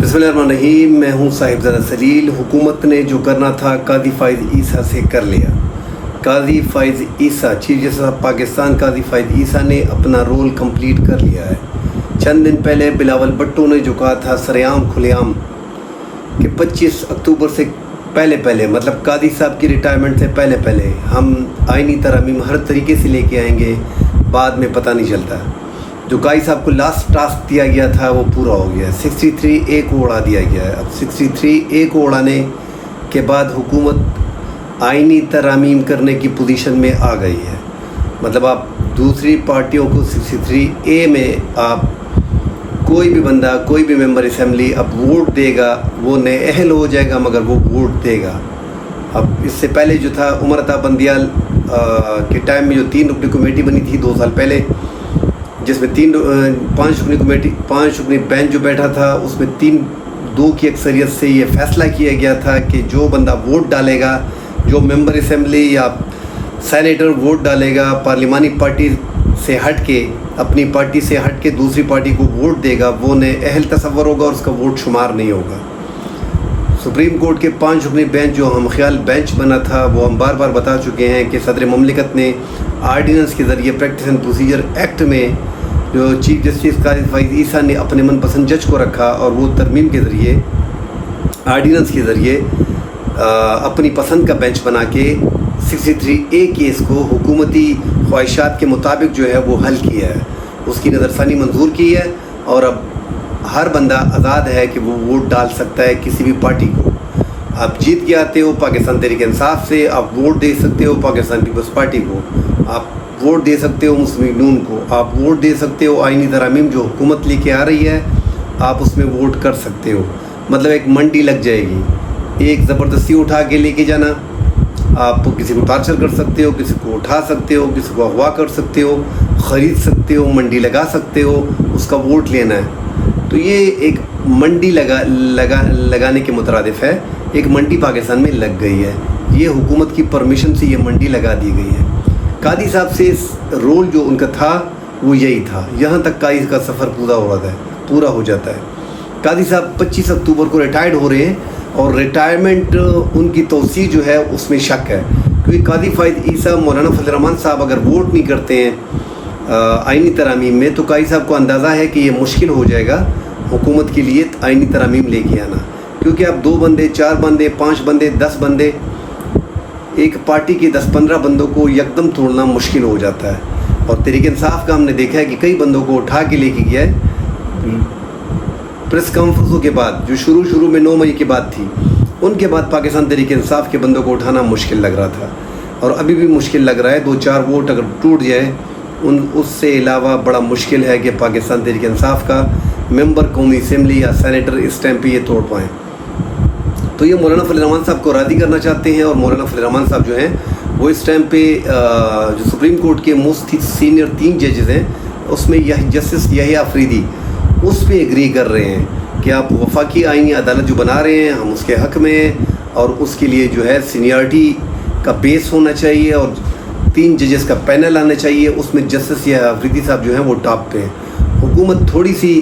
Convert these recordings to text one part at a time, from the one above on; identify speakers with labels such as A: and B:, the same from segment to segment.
A: बिस्मिल्लाहिर्रहमानिर्रहीम। मैं हूँ साहिबजादा सलील। हुकूमत ने जो करना था काजी फ़ाइज़ ईसा से कर लिया। काजी फ़ाइज़ ईसा, चीफ जस्टिस ऑफ पाकिस्तान काजी फ़ाइज़ ईसा ने अपना रोल कंप्लीट कर लिया है। चंद दिन पहले बिलावल भुट्टो ने जो कहा था सरेआम खुलेआम कि 25 अक्टूबर से पहले मतलब काजी साहब की रिटायरमेंट से पहले हम आइनी तरमीम हर तरीके से लेके आएंगे, बाद में पता नहीं चलता। जो काजी साहब को लास्ट टास्क दिया गया था वो पूरा हो गया है। 63A को उड़ा दिया गया है। अब 63A को उड़ाने के बाद हुकूमत आइनी तरमीम करने की पोजीशन में आ गई है। मतलब आप दूसरी पार्टियों को 63A में आप कोई भी बंदा, कोई भी मेंबर असेंबली अब वोट देगा, वो नाअहल हो जाएगा मगर वो वोट देगा। अब इससे पहले जो था उमर अता बंदियाल के टाइम में जो 3 रुकनी कमेटी बनी थी 2 साल पहले, जिसमें 5 रुकनी बेंच जो बैठा था उसमें 3-2 की अक्सरियत से ये फ़ैसला किया गया था कि जो बंदा वोट डालेगा, जो मेंबर असेंबली या सेनेटर वोट डालेगा पार्लिमानी पार्टी से हट के, अपनी पार्टी से हट के दूसरी पार्टी को वोट देगा, वो नाअहल तस्वर होगा और उसका वोट शुमार नहीं होगा। सुप्रीम कोर्ट के 5 रुकनी बेंच जो हम ख्याल बेंच बना था वो हम बार बार बता चुके हैं कि सदर ममलिकत ने आर्डीनेंस के ज़रिए प्रैक्टिस एंड प्रोसीजर एक्ट में जो चीफ जस्टिस काजी फ़ाइज़ ईसा ने अपने मनपसंद जज को रखा और वो तरमीम के ज़रिए, आर्डीनेंस के ज़रिए अपनी पसंद का बेंच बना के 63A केस को हुकूमती ख्वाहिशात के मुताबिक जो है वो हल किया है, उसकी नज़रसानी मंजूर की है और अब हर बंदा आज़ाद है कि वो वोट डाल सकता है किसी भी पार्टी को। आप जीत के आते हो पाकिस्तान तहरीक इंसाफ से, आप वोट दे सकते हो पाकिस्तान पीपल्स पार्टी को, आप वोट दे सकते हो मुस्लिम नून को, आप वोट दे सकते हो आइनी तरमीम जो हुकूमत लेके आ रही है, आप उसमें वोट कर सकते हो। मतलब एक मंडी लग जाएगी, एक ज़बरदस्ती उठा के लेके जाना, आप किसी को टार्चर कर सकते हो, किसी को उठा सकते हो, किसी को अगवा कर सकते हो, ख़रीद सकते हो, मंडी लगा सकते हो, उसका वोट लेना है। तो ये एक मंडी लगाने के मुतरादिफ है। एक मंडी पाकिस्तान में लग गई है, ये हुकूमत की परमिशन से ये मंडी लगा दी गई है। कादी साहब से रोल जो उनका था वो यही था, यहाँ तक कादी का सफ़र पूरा हो जाता है। कादी साहब 25 अक्टूबर को रिटायर्ड हो रहे हैं और रिटायरमेंट उनकी तौसीह जो है उसमें शक है, क्योंकि कादी फ़ाइज़ ईसा मौलाना फजल रहमान साहब अगर वोट नहीं करते हैं आइनी तरमीम में तो कादी साहब को अंदाज़ा है कि ये मुश्किल हो जाएगा हुकूमत के लिए आइनी तरमीम लेके आना, क्योंकि अब 2 बंदे, 4 बंदे, 5 बंदे, 10 बंदे, एक पार्टी के 10-15 बंदों को यकदम तोड़ना मुश्किल हो जाता है। और तहरीक इंसाफ का हमने देखा है कि कई बंदों को उठा के लेके गया है प्रेस कॉन्फ्रेंसों के बाद, जो शुरू में 9 मई के बाद थी, उनके बाद पाकिस्तान तहरीक इंसाफ के बंदों को उठाना मुश्किल लग रहा था और अभी भी मुश्किल लग रहा है। 2-4 वोट अगर टूट जाए उससे अलावा बड़ा मुश्किल है कि पाकिस्तान तहरीक इंसाफ का मेंबर कौमी असम्बली या सेनेटर इस टाइम पे ये तोड़ पाएँ। तो ये मौलाना फजल रहमान साहब को राज़ी करना चाहते हैं और मौलाना फजल रहमान साहब जो हैं वो इस टाइम पे जो सुप्रीम कोर्ट के मोस्ट सीनियर 3 जजेस हैं उसमें जस्टिस यही अफरीदी उस पर एग्री कर रहे हैं कि आप वफाकी आइनी अदालत जो बना रहे हैं हम उसके हक़ में हैं और उसके लिए जो है सीनियरिटी का बेस होना चाहिए और 3 जजेस का पैनल आना चाहिए, उसमें जस्टिस यही अफरीदी साहब जो हैं वो टॉप पे हैं। हुकूमत थोड़ी सी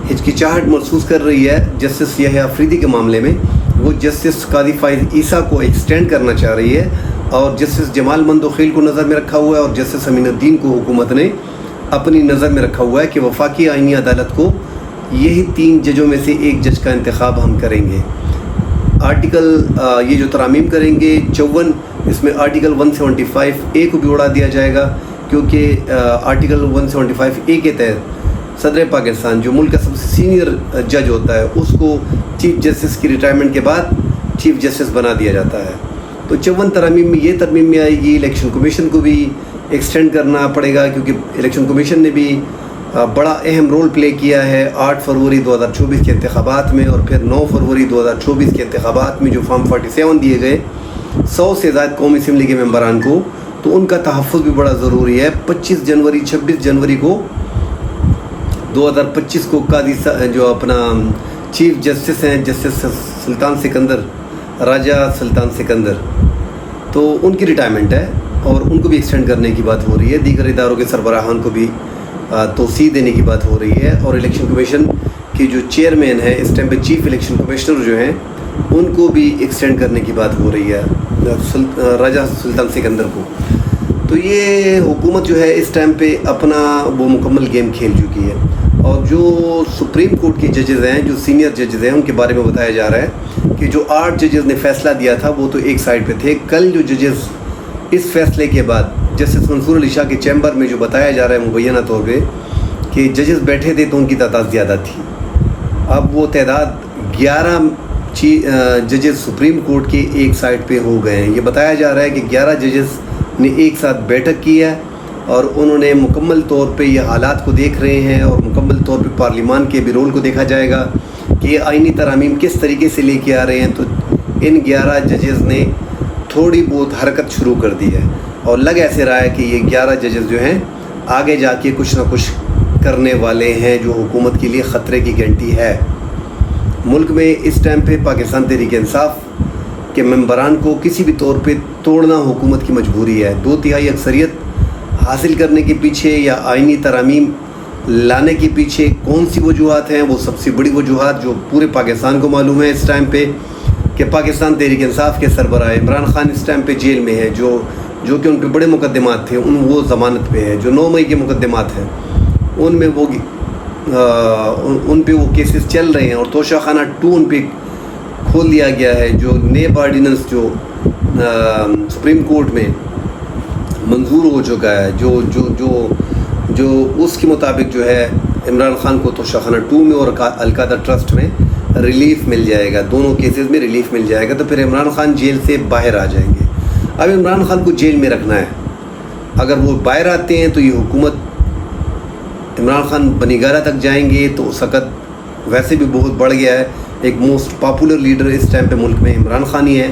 A: हिचकिचाहट महसूस कर रही है जस्टिस यही अफरीदी के मामले में, वो जस्टिस काजी फ़ाइज़ ईसा को एक्सटेंड करना चाह रही है और जस्टिस जमाल मंदोखिल को नज़र में रखा हुआ है और जस्टिस अमीनुद्दीन को हुकूमत ने अपनी नज़र में रखा हुआ है कि वफाकी आइनी अदालत को यही 3 जजों में से एक जज का इंतखाब हम करेंगे। आर्टिकल ये जो तरामीम करेंगे 54, इसमें आर्टिकल 175A को भी उड़ा दिया जाएगा, क्योंकि आर्टिकल 175A के तहत सदर पाकिस्तान जो मुल्क का सबसे सीनियर जज होता है उसको चीफ जस्टिस की रिटायरमेंट के बाद चीफ जस्टिस बना दिया जाता है। तो 54 तरमीम में ये तरमीम में आएगी। इलेक्शन कमीशन को भी एक्सटेंड करना पड़ेगा, क्योंकि इलेक्शन कमीशन ने भी बड़ा अहम रोल प्ले किया है 8 फरवरी 2024 के इंतखाबात में और फिर 9 फरवरी 2024 के इंतखाबात में जो फॉर्म 47 दिए गए 100 से ज़्यादा कौमी असम्बली के मेम्बरान को, तो उनका तहफ़्फ़ुज़ भी बड़ा ज़रूरी है। 26 जनवरी को 2025 को कादी जो अपना चीफ जस्टिस हैं जस्टिस सुल्तान सिकंदर, राजा सुल्तान सिकंदर, तो उनकी रिटायरमेंट है और उनको भी एक्सटेंड करने की बात हो रही है। दीगर इदारों के सरबराहान को भी तोसी देने की बात हो रही है और इलेक्शन कमीशन کے جو چیئرمین ہیں اس ٹائم پہ چیف الیکشن کمشنر جو ہیں ان کو بھی ایکسٹینڈ کرنے کی بات ہو رہی ہے راجہ سلطان سکندر کو. تو یہ حکومت جو ہے اس ٹائم پہ اپنا وہ مکمل گیم کھیل چکی ہے. اور جو سپریم کورٹ کے ججز ہیں جو سینئر ججز ہیں ان کے بارے میں بتایا جا رہا ہے کہ جو 8 ججز نے فیصلہ دیا تھا وہ تو ایک سائڈ پہ تھے. کل جو ججز اس فیصلے کے بعد جسٹس منصور علی شاہ کے چیمبر میں جو بتایا جا رہا ہے مبینہ طور پہ کہ ججز بیٹھے تھے تو ان کی تعداد زیادہ تھی. اب وہ تعداد 11 ججز سپریم کورٹ کے ایک سائڈ پہ ہو گئے ہیں. یہ بتایا جا رہا ہے کہ 11 ججز نے ایک ساتھ بیٹھک کی ہے اور انہوں نے مکمل طور پہ یہ حالات کو دیکھ رہے ہیں اور مکمل طور پہ پارلیمان کے بھی رول کو دیکھا جائے گا کہ یہ آئینی ترامیم کس طریقے سے لے کے آ رہے ہیں. تو ان 11 ججز نے تھوڑی بہت حرکت شروع کر دی ہے اور لگ ایسے رہا ہے کہ یہ 11 ججز جو ہیں آگے جا کے کچھ نہ کچھ کرنے والے ہیں جو حکومت کے لیے خطرے کی گھنٹی ہے. ملک میں اس ٹائم پہ پاکستان تحریک انصاف کے ممبران کو کسی بھی طور پہ توڑنا حکومت کی مجبوری ہے. 2/3 اکثریت حاصل کرنے کے پیچھے یا آئینی ترامیم لانے کے پیچھے کون سی وجوہات ہیں؟ وہ سب سے بڑی وجوہات جو پورے پاکستان کو معلوم ہے اس ٹائم پہ کہ پاکستان تحریک انصاف کے سربراہ عمران خان اس ٹائم پہ جیل میں ہے جو کہ ان پہ بڑے مقدمات تھے وہ ضمانت پہ ہے. جو 9 مئی کے مقدمات ہیں ان میں ان پہ وہ کیسز چل رہے ہیں اور توشہ خانہ 2 ان پہ کھول دیا گیا ہے. جو نیب آرڈیننس جو سپریم کورٹ میں منظور ہو چکا ہے جو اس کے مطابق جو ہے عمران خان کو توشہ خانہ 2 میں اور القادہ ٹرسٹ میں ریلیف مل جائے گا. دونوں کیسز میں ریلیف مل جائے گا تو پھر عمران خان جیل سے باہر آ جائیں گے. اب عمران خان کو جیل میں رکھنا ہے. اگر وہ باہر آتے ہیں تو یہ حکومت عمران خان بنیگارہ تک جائیں گے تو اس وقت ویسے بھی بہت بڑھ گیا ہے. ایک موسٹ پاپولر لیڈر اس ٹائم پہ ملک میں عمران خان ہی ہے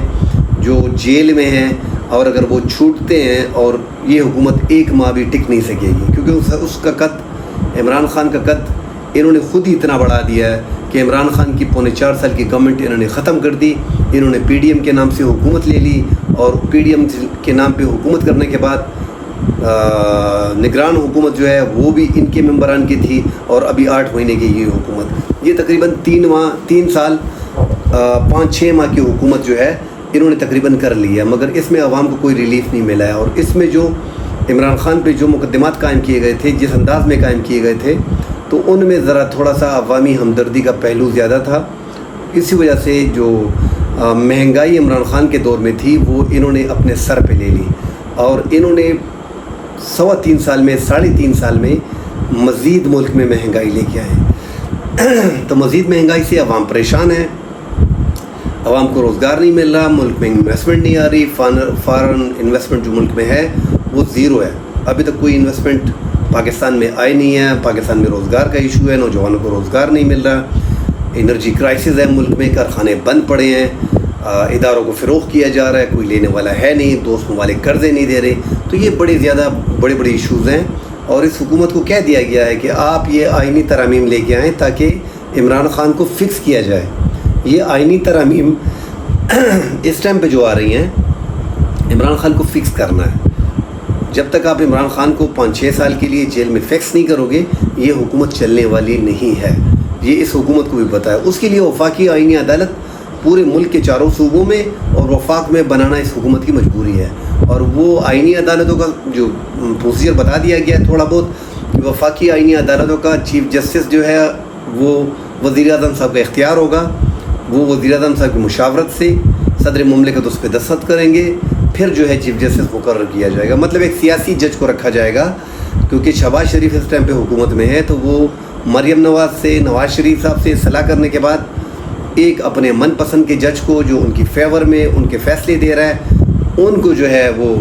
A: جو جیل میں ہیں اور اگر وہ چھوٹتے ہیں اور یہ حکومت 1 ماہ بھی ٹک نہیں سکے گی کیونکہ اس کا قد عمران خان کا قد انہوں نے خود ہی اتنا بڑھا دیا ہے کہ عمران خان کی 4.25 سال کی گورنمنٹ انہوں نے ختم کر دی. انہوں نے PDM کے نام سے حکومت لے لی اور PDM کے نام پہ حکومت کرنے کے بعد نگران حکومت جو ہے وہ بھی ان کے ممبران کی تھی اور ابھی 8 مہینے کی یہ حکومت یہ تقریباً 3 سال 5-6 ماہ کی حکومت جو ہے انہوں نے تقریباً کر لی ہے مگر اس میں عوام کو کوئی ریلیف نہیں ملا ہے. اور اس میں جو عمران خان پہ جو مقدمات قائم کیے گئے تھے جس انداز میں قائم کیے گئے تھے تو ان میں ذرا تھوڑا سا عوامی ہمدردی کا پہلو زیادہ تھا. اسی وجہ سے جو مہنگائی عمران خان کے دور میں تھی وہ انہوں نے اپنے سر پہ لے لی اور انہوں نے 3.25 سال میں 3.5 سال میں مزید ملک میں مہنگائی لے کے آئے. تو مزید مہنگائی سے عوام پریشان ہے. عوام کو روزگار نہیں مل رہا, ملک میں انویسٹمنٹ نہیں آ رہی. فارن انویسٹمنٹ جو ملک میں ہے وہ 0 ہے. ابھی تک کوئی انویسٹمنٹ پاکستان میں آئی نہیں ہے. پاکستان میں روزگار کا ایشو ہے, نوجوانوں کو روزگار نہیں مل رہا. انرجی کرائسس ہے ملک میں, کارخانے بند پڑے ہیں, اداروں کو فروغ کیا جا رہا ہے, کوئی لینے والا ہے نہیں, دوست ممالک قرضے نہیں دے رہے. تو یہ بڑے ایشوز ہیں اور اس حکومت کو کہہ دیا گیا ہے کہ آپ یہ آئینی ترامیم لے کے آئیں تاکہ عمران خان کو فکس کیا جائے. یہ آئینی ترامیم اس ٹائم پہ جو آ رہی ہیں عمران خان کو فکس کرنا ہے. جب تک آپ عمران خان کو 5-6 سال کے لیے جیل میں فکس نہیں کرو گے یہ حکومت چلنے والی نہیں ہے. یہ اس حکومت کو بھی پتہ ہے. اس کے لیے وفاقی آئینی عدالت پورے ملک کے 4 صوبوں میں اور وفاق میں بنانا اس حکومت کی مجبوری ہے. اور وہ آئینی عدالتوں کا جو پروسیجر بتا دیا گیا ہے تھوڑا بہت, وفاقی آئینی عدالتوں کا چیف جسٹس جو ہے وہ وزیر اعظم صاحب کا اختیار ہوگا. وہ وزیر اعظم صاحب کی مشاورت سے صدر مملکت اس پہ دستخط کریں گے, پھر جو ہے چیف جسٹس مقرر کیا جائے گا. مطلب ایک سیاسی جج کو رکھا جائے گا کیونکہ شہباز شریف اس ٹائم پہ حکومت میں ہے تو وہ مریم نواز سے, نواز شریف صاحب سے صلاح کرنے کے بعد ایک اپنے من پسند کے جج کو جو ان کی فیور میں ان کے فیصلے دے رہا ہے ان کو جو ہے وہ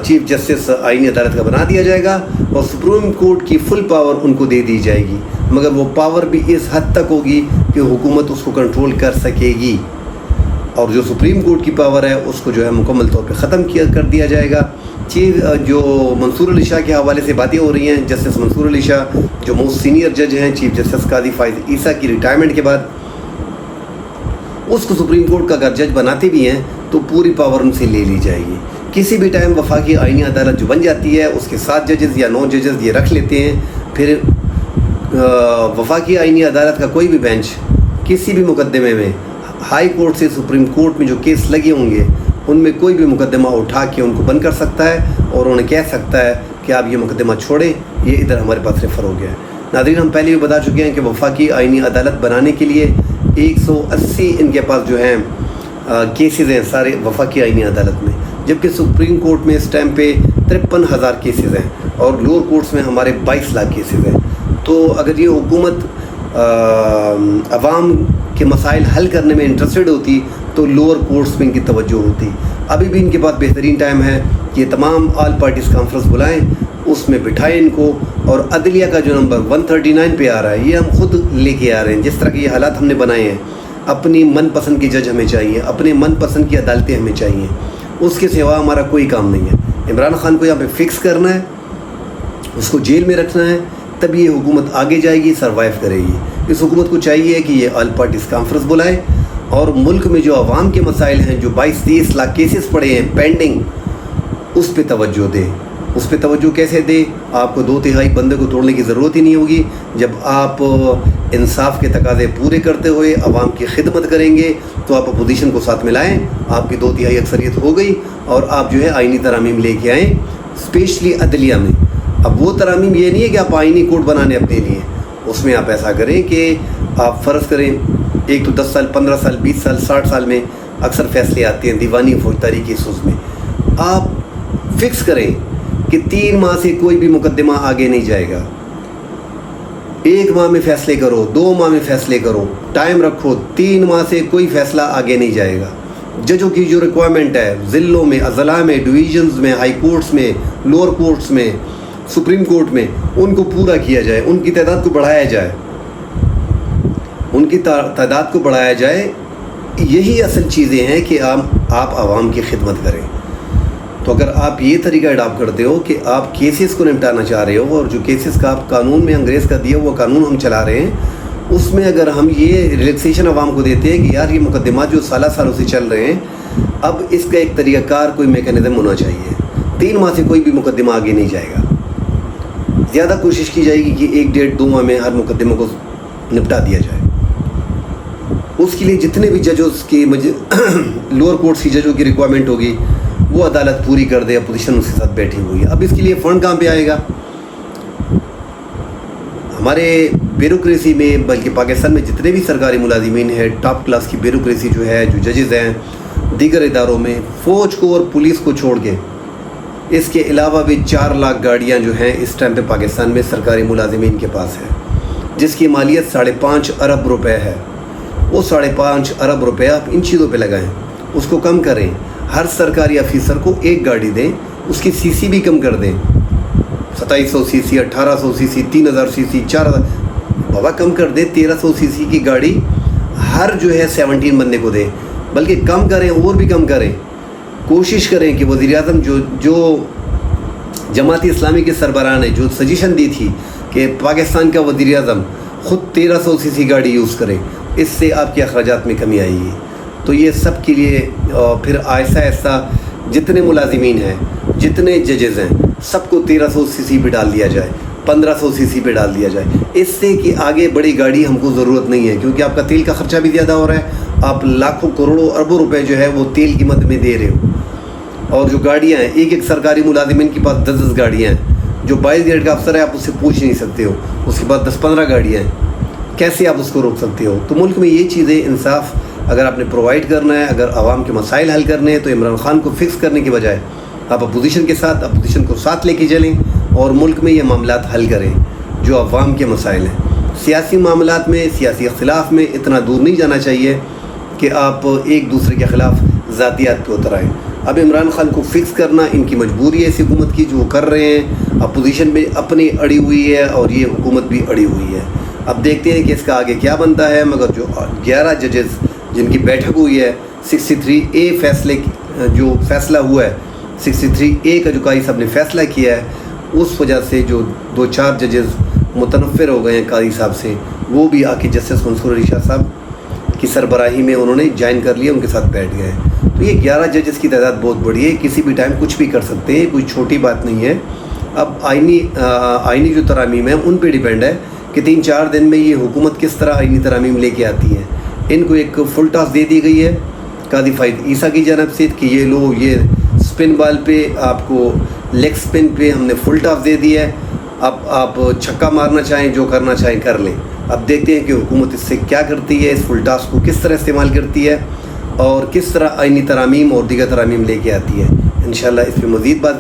A: چیف جسٹس آئینی عدالت کا بنا دیا جائے گا اور سپریم کورٹ کی فل پاور ان کو دے دی جائے گی. مگر وہ پاور بھی اس حد تک ہوگی کہ حکومت اس کو کنٹرول کر سکے گی اور جو سپریم کورٹ کی پاور ہے اس کو جو ہے مکمل طور پہ ختم کر دیا جائے گا. جو منصور علی شاہ کے حوالے سے باتیں ہو رہی ہیں, جسٹس منصور علی شاہ جو موسٹ سینئر جج ہیں چیف جسٹس قاضی فائز عیسیٰ کی ریٹائرمنٹ کے بعد, اس کو سپریم کورٹ کا اگر جج بناتے بھی ہیں تو پوری پاور ان سے لے لی جائے گی. کسی بھی ٹائم وفاقی آئینی عدالت جو بن جاتی ہے اس کے 7 ججز یا 9 ججز یہ رکھ لیتے ہیں, پھر वफाकी आईनी अदालत का कोई भी बेंच किसी भी मुकदमे में हाई कोर्ट से सुप्रीम कोर्ट में जो केस लगे होंगे उनमें कोई भी मुकदमा उठा के उनको बंद कर सकता है और उन्हें कह सकता है कि आप ये मुकदमा छोड़ें, ये इधर हमारे पास रेफ़र हो गया है। नाज़रीन, हम पहले भी बता चुके हैं कि वफाकी आईनी अदालत बनाने के लिए 180 इनके पास जो हैं केसेस हैं सारे वफाकी आईनी अदालत में, जबकि सुप्रीम कोर्ट में इस टाइम पे 53,000 केसेस हैं और लोअर कोर्ट्स में हमारे 22 लाख केसेस हैं। तो अगर ये हुकूमत अवाम के मसाइल हल करने में इंटरेस्टेड होती तो लोअर कोर्ट्स में इनकी तवज्जो होती। अभी भी इनके पास बेहतरीन टाइम है कि तमाम ऑल पार्टीज़ कॉन्फ्रेंस बुलाएं, उसमें बिठाएं इनको, और अदलिया का जो नंबर 139 पे आ रहा है ये हम खुद लेके आ रहे हैं। जिस तरह के ये हालात हमने बनाए हैं, अपनी मनपसंद की जज हमें चाहिए, अपने मनपसंद की अदालतें हमें चाहिए, उसके सिवा हमारा कोई काम नहीं है। इमरान खान को यहाँ पे फिक्स करना है, उसको जेल में रखना है, तभी ये हुकूमत आगे जाएगी, सरवाइव करेगी। इस हुकूमत को चाहिए कि ये ऑल पार्टीज़ कॉन्फ्रेंस बुलाए और मुल्क में जो आवाम के मसाइल हैं, जो 22-23 लाख केसेस पड़े हैं पेंडिंग, उस पर तवज्जो दे। उस पर तवज्जो कैसे दे? आपको 2/3 बंदे को तोड़ने की ज़रूरत ही नहीं होगी। जब आप इंसाफ के तकाज़े पूरे करते हुए आवाम की खिदमत करेंगे तो आप अपोजिशन को साथ मिलाएं, आपकी 2/3 अक्सरियत हो गई और आप जो है आइनी तरामीम लेके आएँ, स्पेशली अदलिया में। अब वो तरामीम ये नहीं है कि आप आइनी कोड बनाने अपने लिए, उसमें आप ऐसा करें कि आप फ़र्ज़ करें एक तो 10 साल, 15 साल, 20 साल, 60 साल में अक्सर फैसले आते हैं दीवानी फौजदारी केसेस में। आप फिक्स करें कि 3 माह से कोई भी मुकदमा आगे नहीं जाएगा। 1 माह में फ़ैसले करो, 2 माह में फ़ैसले करो, टाइम रखो, 3 माह से कोई फ़ैसला आगे नहीं जाएगा। जजों की जो रिक्वायरमेंट है ज़िलों में, अज़ला में, डिवीज़न्स में, हाई कोर्ट्स में, लोअर कोर्ट्स में, सुप्रीम कोर्ट में, उनको पूरा किया जाए, उनकी तादाद को बढ़ाया जाए, उनकी तादाद को बढ़ाया जाए। यही असल चीज़ें हैं कि आप आवाम की खिदमत करें। तो अगर आप ये तरीका अडॉप्ट करते हो कि आप केसेस को निपटाना चाह रहे हो और जो केसेस का आप कानून में अंग्रेज़ का दिया हुआ कानून हम चला रहे हैं, उसमें अगर हम ये रिलैक्सेशन आवाम को देते हैं कि यार ये मुकदमा जो सालों से चल रहे हैं, अब इसका एक तरीक़ाकार कोई मेकनिज़म होना चाहिए। 3 माह से कोई भी मुकदमा आगे नहीं जाएगा। ज़्यादा कोशिश की जाएगी कि 1-1.5-2 माह में हर मुकदमे को निपटा दिया जाए। उसके लिए जितने भी जजों की लोअर कोर्ट्स की जजों की रिक्वायरमेंट होगी वो अदालत पूरी कर दे, अपोजिशन उसके साथ बैठी हुई है। अब इसके लिए फ़ंड कहाँ पे आएगा? हमारे ब्यूरोक्रेसी में, बल्कि पाकिस्तान में जितने भी सरकारी मुलाजिमीन हैं, टॉप क्लास की ब्यूरोक्रेसी जो है, जो जजेज़ हैं दीगर इदारों में, फ़ौज को और पुलिस को छोड़ के, इसके अलावा भी 4 लाख गाड़ियाँ जो हैं इस टाइम पे पाकिस्तान में सरकारी मुलाजिमीन के पास है, जिसकी मालियत 5.5 अरब रुपए है। वो 5.5 अरब रुपए आप इन चीज़ों पे लगाएं, उसको कम करें। हर सरकारी अफीसर को एक गाड़ी दें, उसकी सीसी भी कम कर दें, 2700 सीसी, 1800 सीसी, 3000 सीसी, 4000, बाबा कम कर दें। 1300 सीसी की गाड़ी हर जो है 17 बंदे को दें, बल्कि कम करें, और भी कम करें। कोशिश करें कि वज़ीर-ए-आज़म जो जमात इस्लामी के सरबराह ने जो सजेशन दी थी कि पाकिस्तान का वज़ीर-ए-आज़म ख़ुद 1300 सीसी गाड़ी यूज़ करे, इससे आपके अखराजात में कमी आएगी। तो ये सब के लिए फिर आहिस्ता आहिस्ता जितने मुलाजिमीन हैं, जितने जजेज़ हैं, सबको 1300 सीसी पे डाल दिया जाए, 1500 सीसी पे डाल दिया जाए, इससे कि आगे बड़ी गाड़ी हमको ज़रूरत नहीं है, क्योंकि आपका तेल का ख़र्चा भी ज़्यादा हो रहा है। आप लाखों करोड़ों अरबों रुपए जो है वो तेल की मद में दे रहे हो। और जो गाड़ियाँ हैं, एक सरकारी मुलाजिमीन के पास 10 गाड़ियाँ हैं। जो 22 ग्रेड का अफसर है आप उससे पूछ नहीं सकते हो, उसके पास 10-15 गाड़ियाँ हैं, कैसे आप उसको रोक सकते हो? तो मुल्क में ये चीज़ें इंसाफ अगर आपने प्रोवाइड करना है, अगर आवाम के मसाइल हल करने हैं, तो इमरान खान को फिक्स करने के बजाय आप अपोजिशन के साथ, अपोजिशन को साथ लेके चलें और मुल्क में ये मामलात हल करें जो आवाम के मसाइल हैं। सियासी मामलात में, सियासी अख्तिलाफ़ में इतना दूर नहीं जाना चाहिए कि आप एक दूसरे के ख़िलाफ़ ज़ातियात पे उतर आएँ। अब इमरान खान को फिक्स करना इनकी मजबूरी है, इस हुकूमत की, जो वो कर रहे हैं। अपोजिशन में अपनी अड़ी हुई है और ये हुकूमत भी अड़ी हुई है। अब देखते हैं कि इसका आगे क्या बनता है। मगर जो 11 जजेस जिनकी बैठक हुई है, 63A जो फ़ैसला हुआ है, 63A का जो कारी साहब ने फ़ैसला किया है, उस वजह से जो 2-4 जजेस मुतनफ़िर हो गए हैं कारी साहब से, वो भी आके जस्टिस मंसूर अली शाह साहब की सरबराही में उन्होंने ज्वाइन कर लिया, उनके साथ बैठ गए। तो ये 11 जजेस की तादाद बहुत बड़ी है, किसी भी टाइम कुछ भी कर सकते हैं, कोई छोटी बात नहीं है। अब आइनी जो तरामीम है उन पे डिपेंड है کہ 3-4 دن میں یہ حکومت کس طرح آئینی ترامیم لے کے آتی ہے. ان کو ایک فل ٹاس دے دی گئی ہے قاضی فائد عیسیٰ کی جانب سے کہ یہ لو یہ سپن بال پہ آپ کو لیگ سپن پہ ہم نے فل ٹاس دے دی ہے. اب آپ چھکا مارنا چاہیں جو کرنا چاہیں کر لیں. اب دیکھتے ہیں کہ حکومت اس سے کیا کرتی ہے, اس فل ٹاس کو کس طرح استعمال کرتی ہے اور کس طرح آئینی ترامیم اور دیگر ترامیم لے کے آتی ہے. انشاءاللہ اس پہ مزید بات